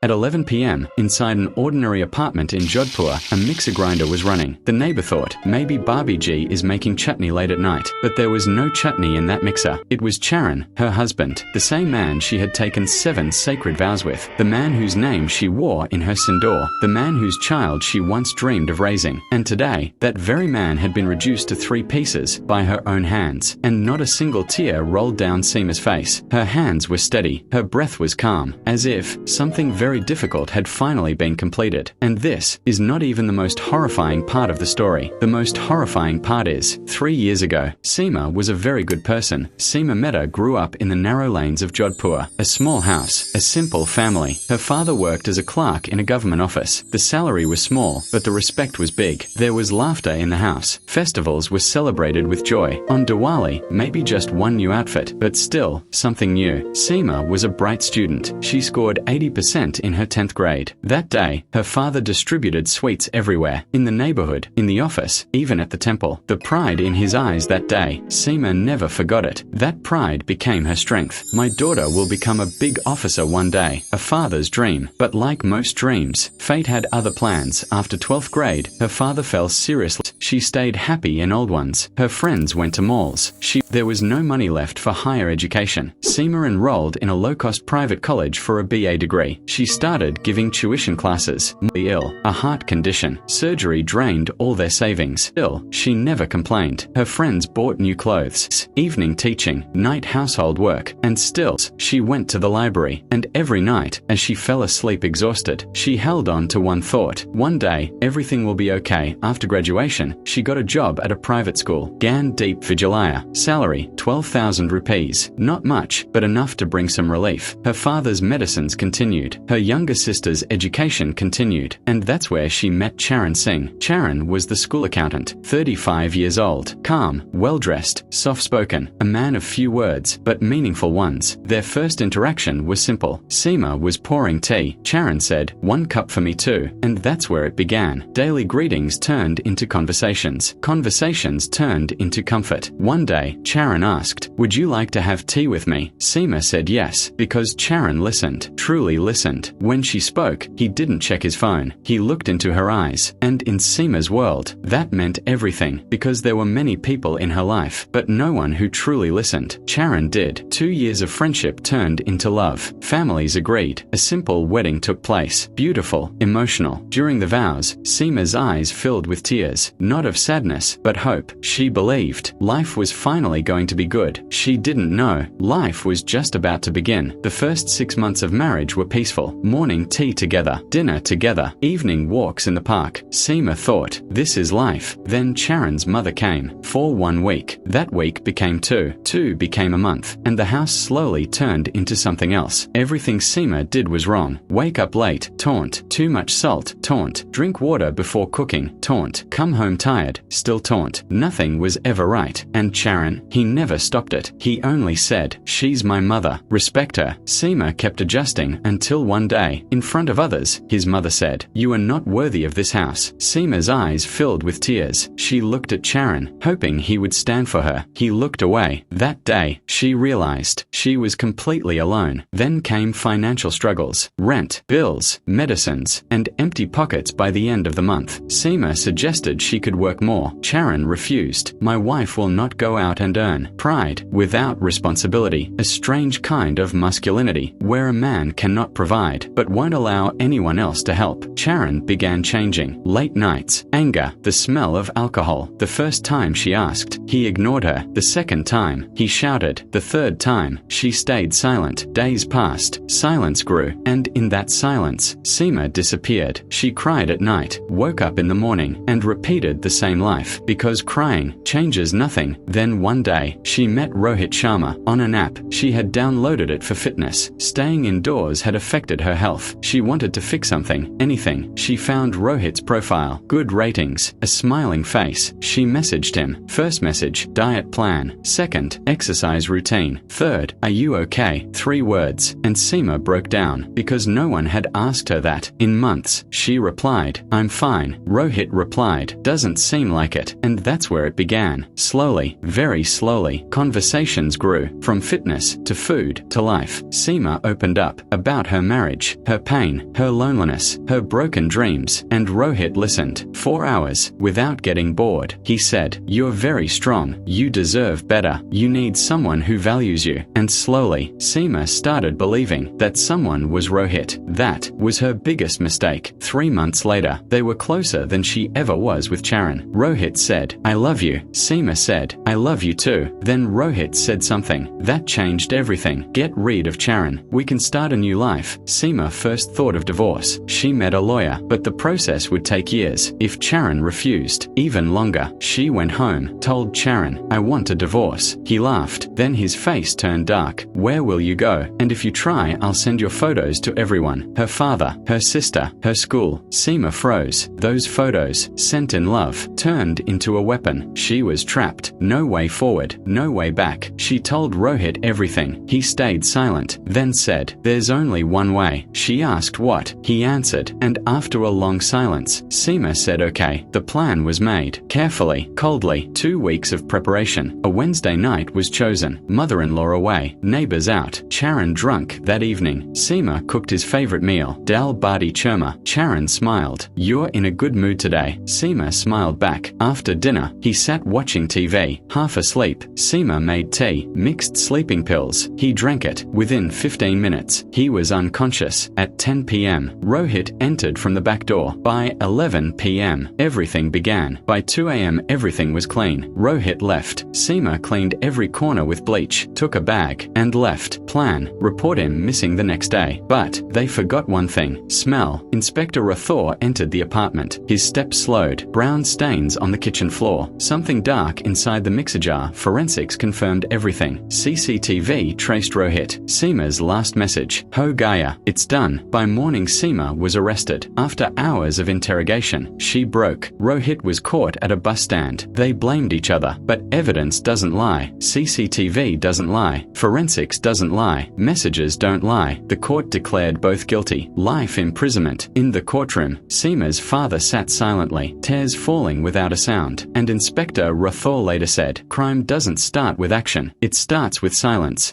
At 11 p.m., inside an ordinary apartment in Jodhpur, a mixer grinder was running. The neighbor thought, maybe Barbie G is making chutney late at night. But there was no chutney in that mixer. It was Charan, her husband, the same man she had taken 7 sacred vows with, the man whose name she wore in her sindoor, the man whose child she once dreamed of raising. And today, that very man had been reduced to 3 pieces by her own hands, and not a single tear rolled down Seema's face. Her hands were steady, her breath was calm, as if something very difficult had finally been completed. And this is not even the most horrifying part of the story. The most horrifying part is, 3 years ago, Seema was a very good person. Seema Mehta grew up in the narrow lanes of Jodhpur, a small house, a simple family. Her father worked as a clerk in a government office. The salary was small, but the respect was big. There was laughter in the house. Festivals were celebrated with joy. On Diwali, maybe just one new outfit, but still, something new. Seema was a bright student. She scored 80% in her 10th grade. That day, her father distributed sweets everywhere, in the neighborhood, in the office, even at the temple. The pride in his eyes that day, Seema never forgot it. That pride became her strength. My daughter will become a big officer one day, a father's dream. But like most dreams, fate had other plans. After 12th grade, her father fell seriously. She stayed happy in old ones. Her friends went to malls. There was no money left for higher education. Seema enrolled in a low-cost private college for a BA degree. She started giving tuition classes. Ill, a heart condition. Surgery drained all their savings. Still, she never complained. Her friends bought new clothes, evening teaching, night household work, and still, she went to the library. And every night, as she fell asleep exhausted, she held on to one thought. One day, everything will be okay. After graduation, she got a job at a private school, Gan Deep Vidyalaya. Salary, 12,000 rupees. Not much, but enough to bring some relief. Her father's medicines continued. Her younger sister's education continued. And that's where she met Charan Singh. Charan was the school accountant, 35 years old, calm, well-dressed, soft-spoken, a man of few words, but meaningful ones. Their first interaction was simple. Seema was pouring tea. Charan said, "1 cup for me too." And that's where it began. Daily greetings turned into conversations. Conversations turned into comfort. One day, Charan asked, "Would you like to have tea with me?" Seema said yes, because Charan listened, truly listened. When she spoke, he didn't check his phone. He looked into her eyes. And in Seema's world, that meant everything, because there were many people in her life, but no one who truly listened. Charan did. 2 years of friendship turned into love. Families agreed. A simple wedding took place. Beautiful, emotional. During the vows, Seema's eyes filled with tears, not of sadness, but hope. She believed life was finally going to be good. She didn't know. Life was just about to begin. The first 6 months of marriage were peaceful. Morning tea together, dinner together, evening walks in the park. Seema thought, this is life. Then Charan's mother came. For 1 week. That week became 2. 2 became a month. And the house slowly turned into something else. Everything Seema did was wrong. Wake up late, taunt. Too much salt, taunt. Drink water before cooking, taunt. Come home tired, still taunt. Nothing was ever right. And Charan, he never stopped it. He only said, "She's my mother. Respect her." Seema kept adjusting until one day, in front of others, his mother said, "You are not worthy of this house." Seema's eyes filled with tears. She looked at Charan, hoping he would stand for her. He looked away. That day, she realized she was completely alone. Then came financial struggles, rent, bills, medicines, and empty pockets by the end of the month. Seema suggested she could work more. Charan refused. "My wife will not go out and earn." Pride, without responsibility, a strange kind of masculinity, where a man cannot provide, but won't allow anyone else to help. Charan began changing. Late nights, anger, the smell of alcohol. The first time she asked, he ignored her. The second time, he shouted. The third time, she stayed silent. Days passed. Silence grew. And in that silence, Seema disappeared. She cried at night, woke up in the morning, and repeated the same life. Because crying changes nothing. Then one day, she met Rohit Sharma on an app. She had downloaded it for fitness. Staying indoors had affected her health. She wanted to fix something, anything. She found Rohit's profile, good ratings, a smiling face. She messaged him. First message, diet plan. Second, exercise routine. Third, are you okay? 3 words. And Seema broke down, because no one had asked her that in months. She replied, "I'm fine." Rohit replied, "Doesn't seem like it." And that's where it began. Slowly, very slowly, conversations grew, from fitness to food to life. Seema opened up about her marriage. marriage, her pain, her loneliness, her broken dreams, and Rohit listened. 4 hours, without getting bored. He said, "You're very strong, you deserve better, you need someone who values you." And slowly, Seema started believing that someone was Rohit. That was her biggest mistake. 3 months later, they were closer than she ever was with Charan. Rohit said, "I love you." Seema said, "I love you too." Then Rohit said something that changed everything. "Get rid of Charan. We can start a new life." Seema first thought of divorce. She met a lawyer, but the process would take years. If Charan refused, even longer. She went home, told Charan, "I want a divorce." He laughed. Then his face turned dark. "Where will you go? And if you try, I'll send your photos to everyone. Her father, her sister, her school." Seema froze. Those photos, sent in love, turned into a weapon. She was trapped. No way forward, no way back. She told Rohit everything. He stayed silent, then said, "There's only one way." She asked what. He answered, and after a long silence, Seema said okay. The plan was made. Carefully, coldly, 2 weeks of preparation. A Wednesday night was chosen. Mother-in-law away, neighbors out, Charan drunk that evening. Seema cooked his favorite meal, dal bati churma. Charan smiled. "You're in a good mood today." Seema smiled back. After dinner, he sat watching TV, half asleep. Seema made tea, mixed sleeping pills. He drank it. Within 15 minutes, he was unconscious. At 10 p.m., Rohit entered from the back door. By 11 p.m., everything began. By 2 a.m., everything was clean. Rohit left. Seema cleaned every corner with bleach, took a bag, and left. Plan: report him missing the next day. But they forgot one thing: smell. Inspector Rathore entered the apartment. His steps slowed. Brown stains on the kitchen floor. Something dark inside the mixer jar. Forensics confirmed everything. CCTV traced Rohit. Seema's last message: "Ho Gaya, it's done." By morning, Seema was arrested. After hours of interrogation, she broke. Rohit was caught at a bus stand. They blamed each other. But evidence doesn't lie. CCTV doesn't lie. Forensics doesn't lie. Messages don't lie. The court declared both guilty. Life imprisonment. In the courtroom, Seema's father sat silently, tears falling without a sound. And Inspector Rathore later said, "Crime doesn't start with action. It starts with silence."